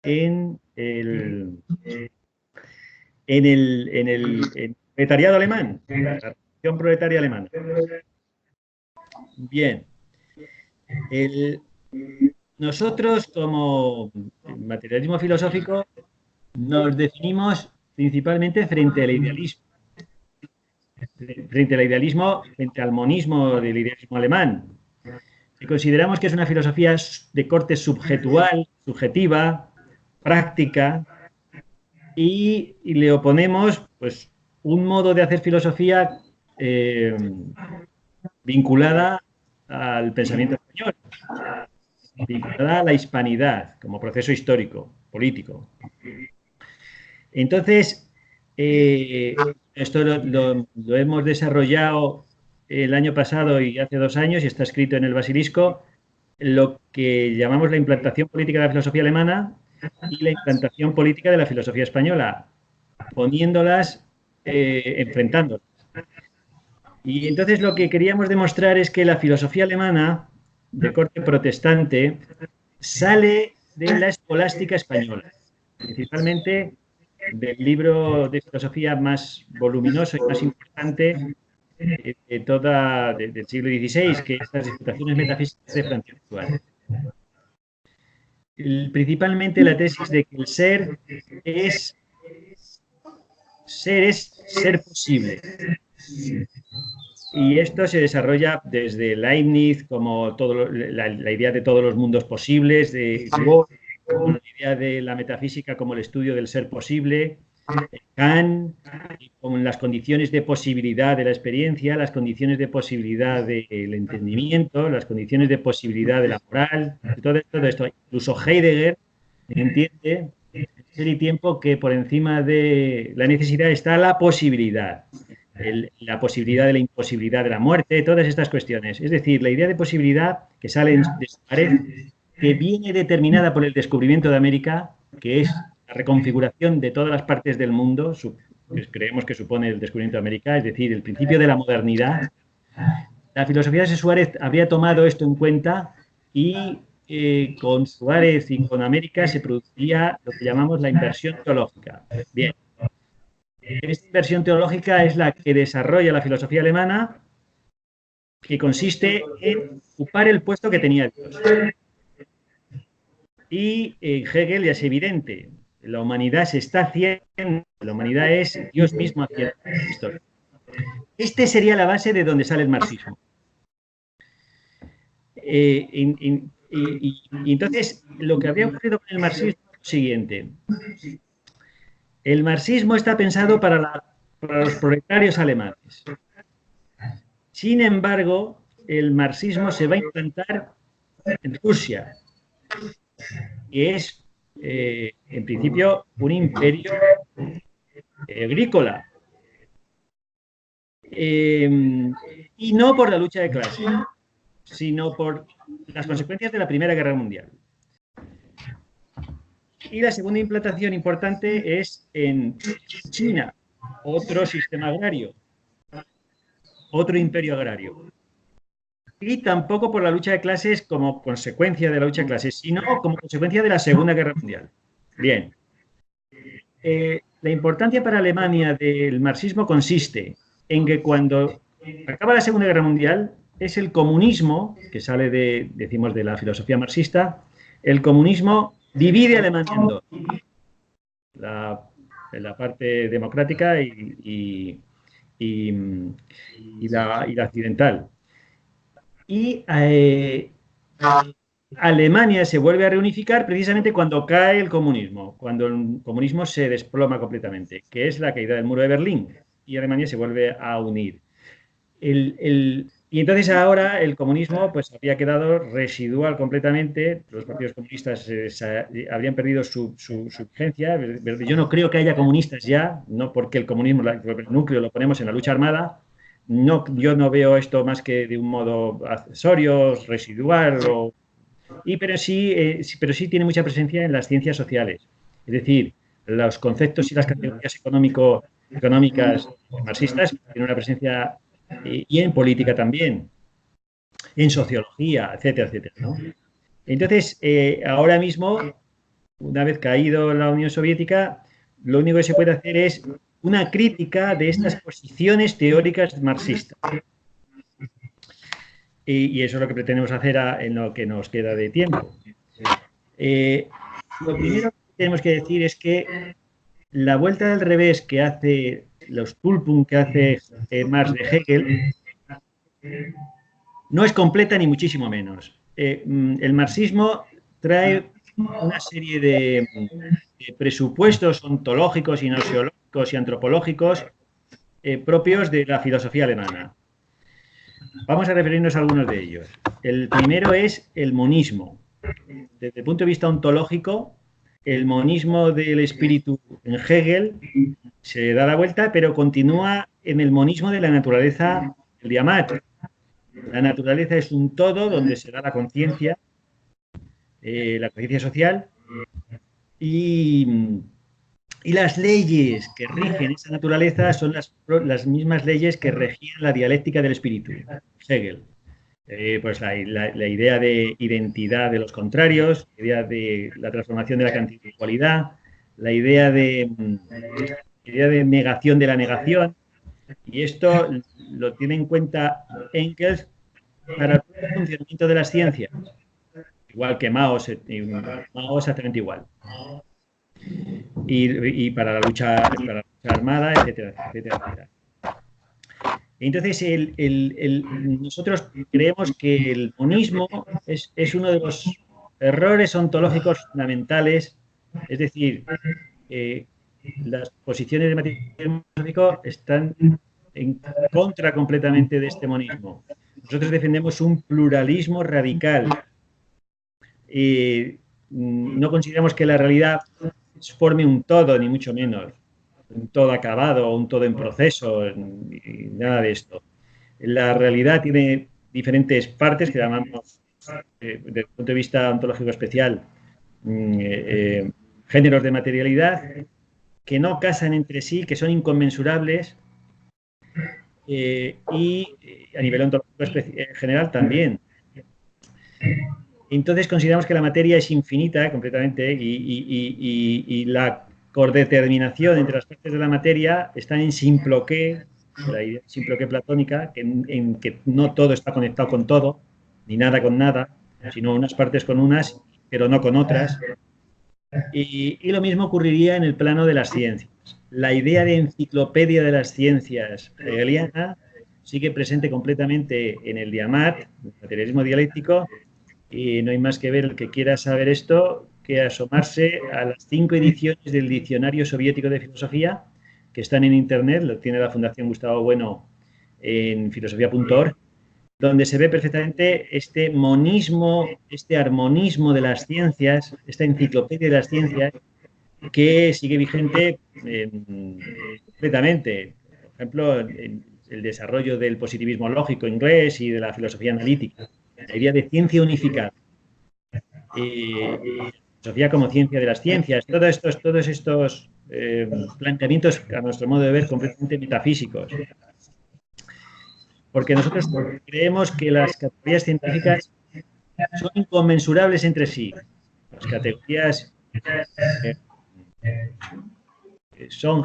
en el proletariado alemán, la revolución proletaria alemana. Bien. Nosotros, como materialismo filosófico, nos definimos principalmente frente al idealismo. Frente al monismo del idealismo alemán. Y consideramos que es una filosofía de corte subjetual, subjetiva, práctica, y le oponemos pues, un modo de hacer filosofía vinculada al pensamiento español, vinculada a la hispanidad como proceso histórico, político. Entonces, esto lo hemos desarrollado el año pasado y hace 2 años, y está escrito en el Basilisco, lo que llamamos la implantación política de la filosofía alemana y la implantación política de la filosofía española, poniéndolas, enfrentándolas. Y entonces lo que queríamos demostrar es que la filosofía alemana, de corte protestante, sale de la escolástica española, principalmente del libro de filosofía más voluminoso y más importante del siglo XVI, que es las Disputaciones Metafísicas de Francisco Suárez. Principalmente la tesis de que el ser es ser posible. Y esto se desarrolla desde Leibniz, como la idea de todos los mundos posibles, de Wolff, la idea de la metafísica como el estudio del ser posible, Kant, con las condiciones de posibilidad de la experiencia, las condiciones de posibilidad del entendimiento, las condiciones de posibilidad de la moral, todo esto. Incluso Heidegger entiende en Ser y Tiempo que por encima de la necesidad está la posibilidad. La posibilidad de la imposibilidad de la muerte, todas estas cuestiones. Es decir, la idea de posibilidad que sale de Suárez, que viene determinada por el descubrimiento de América, que es la reconfiguración de todas las partes del mundo, que creemos que supone el descubrimiento de América, es decir, el principio de la modernidad. La filosofía de Suárez habría tomado esto en cuenta y con Suárez y con América se produciría lo que llamamos la inversión teológica. Bien. Esta inversión teológica es la que desarrolla la filosofía alemana, que consiste en ocupar el puesto que tenía Dios. Y en Hegel ya es evidente, la humanidad se está haciendo, la humanidad es Dios mismo haciendo la historia. Este sería la base de donde sale el marxismo. Y entonces, lo que habría ocurrido con el marxismo es lo siguiente. El marxismo está pensado para los proletarios alemanes. Sin embargo, el marxismo se va a implantar en Rusia, que es, en principio, un imperio agrícola. Y no por la lucha de clases, sino por las consecuencias de la Primera Guerra Mundial. Y la segunda implantación importante es en China, otro sistema agrario, otro imperio agrario. Y tampoco por la lucha de clases como consecuencia de la lucha de clases, sino como consecuencia de la Segunda Guerra Mundial. Bien. La importancia para Alemania del marxismo consiste en que cuando acaba la Segunda Guerra Mundial es el comunismo, que sale decimos, de la filosofía marxista, el comunismo divide a Alemania en dos. La parte democrática y la occidental. Y Alemania se vuelve a reunificar precisamente cuando cae el comunismo, cuando el comunismo se desploma completamente, que es la caída del muro de Berlín, y Alemania se vuelve a unir. Y entonces ahora el comunismo pues había quedado residual completamente, los partidos comunistas habrían perdido su vigencia. Yo no creo que haya comunistas ya, no porque el comunismo, el núcleo lo ponemos en la lucha armada. No, yo no veo esto más que de un modo accesorio, residual, pero sí tiene mucha presencia en las ciencias sociales. Es decir, los conceptos y las categorías económicas marxistas tienen una presencia, y en política también, en sociología, etcétera, etcétera, ¿no? Entonces, ahora mismo una vez caído la Unión Soviética, lo único que se puede hacer es una crítica de estas posiciones teóricas marxistas. Y eso es lo que pretendemos hacer en lo que nos queda de tiempo. Lo primero que tenemos que decir es que la vuelta del revés que hace, los Tulpung que hace Marx de Hegel, no es completa ni muchísimo menos. El marxismo trae una serie de presupuestos ontológicos y nosiológicos y antropológicos propios de la filosofía alemana. Vamos a referirnos a algunos de ellos. El primero es el monismo. Desde el punto de vista ontológico, el monismo del espíritu en Hegel se da la vuelta, pero continúa en el monismo de la naturaleza del Diamat. La naturaleza es un todo donde se da la conciencia social, y las leyes que rigen esa naturaleza son las mismas leyes que regían la dialéctica del espíritu, Hegel. Pues la idea de identidad de los contrarios, la idea de la transformación de la cantidad en cualidad, la idea de negación de la negación, y esto lo tiene en cuenta Engels para todo el funcionamiento de las ciencias, igual que Mao exactamente igual. Y para la lucha armada, etcétera, etcétera, etcétera. Entonces, nosotros creemos que el monismo es uno de los errores ontológicos fundamentales, es decir, las posiciones de materialismo están en contra completamente de este monismo. Nosotros defendemos un pluralismo radical. No consideramos que la realidad forme un todo, ni mucho menos. Un todo acabado o un todo en proceso, nada de esto. La realidad tiene diferentes partes que llamamos, desde el punto de vista ontológico especial, géneros de materialidad, que no casan entre sí, que son inconmensurables, y a nivel ontológico general también. Entonces consideramos que la materia es infinita completamente y la codeterminación entre las partes de la materia está en Simploqué, la idea Simploqué platónica, en que no todo está conectado con todo, ni nada con nada, sino unas partes con unas, pero no con otras. Y lo mismo ocurriría en el plano de las ciencias. La idea de enciclopedia de las ciencias hegeliana sigue presente completamente en el Diamat, el materialismo dialéctico, y no hay más que ver, el que quiera saber esto, que asomarse a las 5 ediciones del Diccionario Soviético de Filosofía, que están en Internet, lo tiene la Fundación Gustavo Bueno en filosofía.org, donde se ve perfectamente este monismo, este armonismo de las ciencias, esta enciclopedia de las ciencias, que sigue vigente completamente. Por ejemplo, el desarrollo del positivismo lógico inglés y de la filosofía analítica. La idea de ciencia unificada. Filosofía como ciencia de las ciencias. Todos estos planteamientos, a nuestro modo de ver, completamente metafísicos. Porque nosotros creemos que las categorías científicas son inconmensurables entre sí. Las categorías son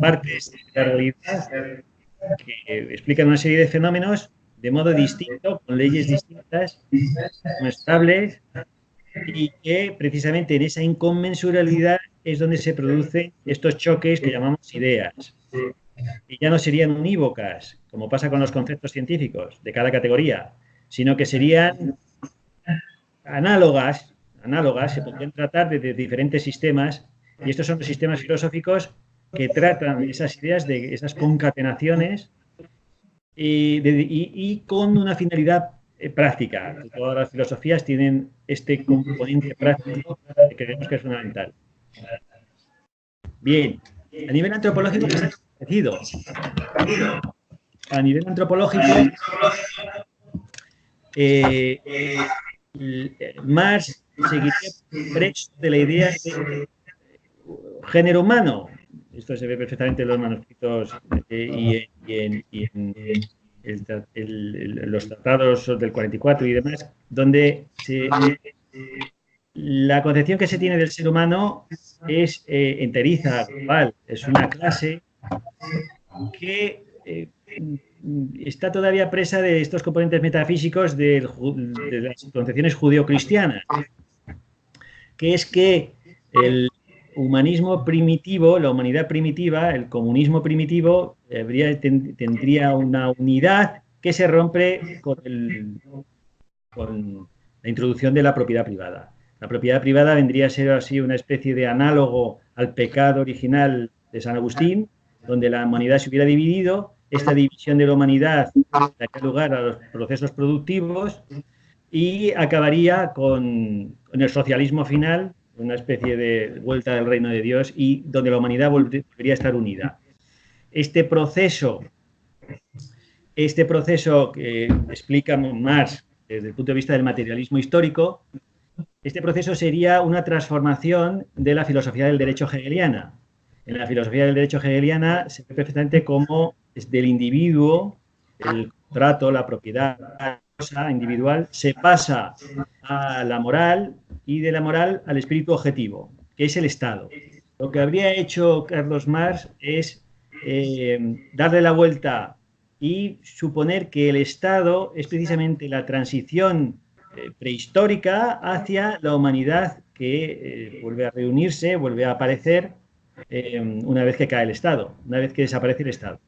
partes de la realidad que explican una serie de fenómenos de modo distinto, con leyes distintas, no estables, y que precisamente en esa inconmensurabilidad es donde se producen estos choques que llamamos ideas. Y ya no serían unívocas, como pasa con los conceptos científicos de cada categoría, sino que serían análogas, se podrían tratar de diferentes sistemas, y estos son los sistemas filosóficos que tratan esas ideas, de esas concatenaciones, y con una finalidad práctica. Todas las filosofías tienen este componente práctico que creemos que es fundamental. Bien, a nivel antropológico es parecido. A nivel antropológico, Marx seguiría preso de la idea de género humano. Esto se ve perfectamente en los manuscritos y en los tratados del 44 y demás, donde la concepción que se tiene del ser humano es enteriza, global, es una clase que está todavía presa de estos componentes metafísicos de las concepciones judeocristianas, que es que el humanismo primitivo, la humanidad primitiva, el comunismo primitivo, tendría una unidad que se rompe con la introducción de la propiedad privada. La propiedad privada vendría a ser así una especie de análogo al pecado original de San Agustín, donde la humanidad se hubiera dividido. Esta división de la humanidad daría lugar a los procesos productivos y acabaría con el socialismo final, una especie de vuelta del reino de Dios, y donde la humanidad volvería a estar unida. Este proceso que explica Marx desde el punto de vista del materialismo histórico, este proceso sería una transformación de la filosofía del derecho hegeliana. En la filosofía del derecho hegeliana se ve perfectamente cómo del individuo, el contrato, la propiedad individual, se pasa a la moral y de la moral al espíritu objetivo, que es el Estado. Lo que habría hecho Carlos Marx es darle la vuelta y suponer que el Estado es precisamente la transición prehistórica hacia la humanidad que vuelve a reunirse, vuelve a aparecer una vez que cae el Estado, una vez que desaparece el Estado.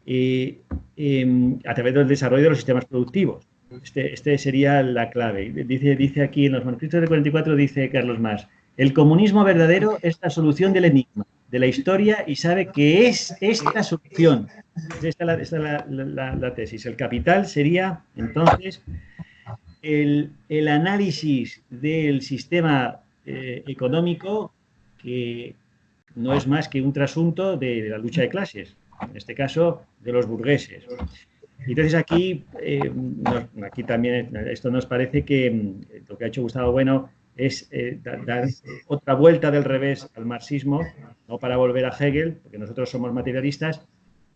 A través del desarrollo de los sistemas productivos. Este sería la clave. Dice aquí en los manuscritos de 44, dice Carlos Marx, el comunismo verdadero es la solución del enigma de la historia y sabe que es esta solución. Esta es la tesis. El capital sería, entonces, el análisis del sistema económico que no es más que un trasunto de la lucha de clases, en este caso de los burgueses. Entonces aquí también esto nos parece que lo que ha hecho Gustavo Bueno es dar otra vuelta del revés al marxismo, no para volver a Hegel, porque nosotros somos materialistas,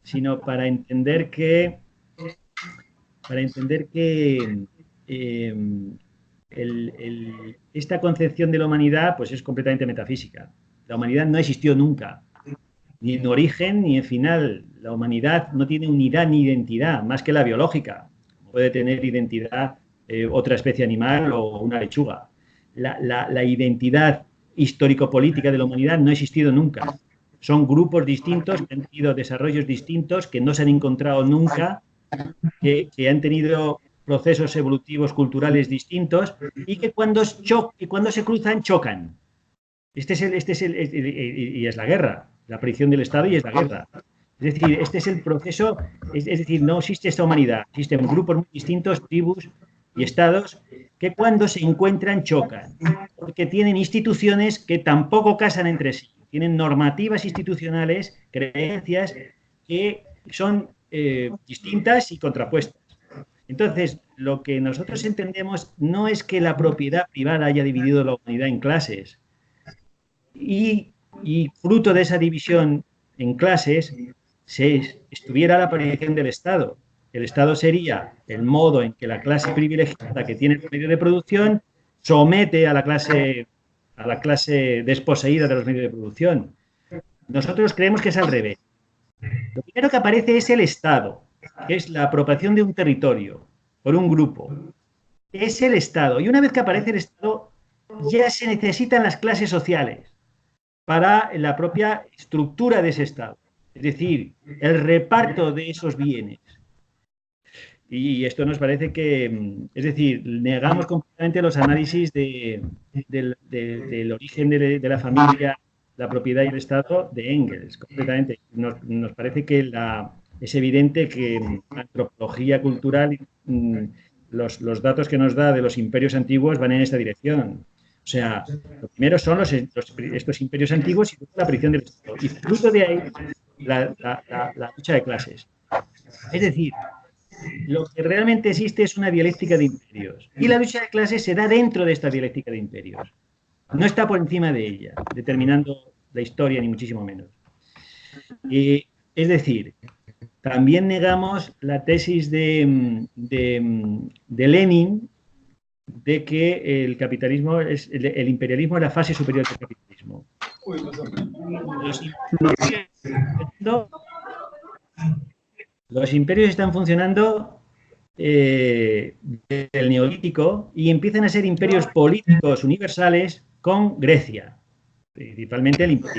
sino para entender que esta concepción de la humanidad pues es completamente metafísica. La humanidad no existió nunca, ni en origen ni en final. La humanidad no tiene unidad ni identidad, más que la biológica. Puede tener identidad otra especie animal o una lechuga. La identidad histórico-política de la humanidad no ha existido nunca. Son grupos distintos que han tenido desarrollos distintos, que no se han encontrado nunca, que han tenido procesos evolutivos culturales distintos y que cuando se cruzan chocan. Y es la guerra, la aparición del Estado y es la guerra. Es decir, este es el proceso, es decir, no existe esta humanidad, existen grupos muy distintos, tribus y estados, que cuando se encuentran chocan, porque tienen instituciones que tampoco casan entre sí, tienen normativas institucionales, creencias que son distintas y contrapuestas. Entonces, lo que nosotros entendemos no es que la propiedad privada haya dividido la humanidad en clases, y fruto de esa división en clases estuviera la aparición del Estado. El Estado sería el modo en que la clase privilegiada que tiene el medio de producción somete a la clase desposeída de los medios de producción. Nosotros creemos que es al revés. Lo primero que aparece es el Estado, que es la apropiación de un territorio por un grupo. Es el Estado. Y una vez que aparece el Estado, ya se necesitan las clases sociales para la propia estructura de ese Estado. Es decir, el reparto de esos bienes. Y esto nos parece que, es decir, negamos completamente los análisis del origen de la familia, la propiedad y el Estado de Engels, completamente. Nos parece que es evidente que la antropología cultural, los datos que nos da de los imperios antiguos van en esta dirección. O sea, lo primero son estos imperios antiguos y la aparición del Estado. Y fruto de ahí, la lucha de clases. Es decir, lo que realmente existe es una dialéctica de imperios. Y la lucha de clases se da dentro de esta dialéctica de imperios. No está por encima de ella, determinando la historia, ni muchísimo menos. Es decir, también negamos la tesis de Lenin, de que el capitalismo el imperialismo es la fase superior del capitalismo. Los imperios están funcionando desde el Neolítico y empiezan a ser imperios políticos universales con Grecia, principalmente el Imperio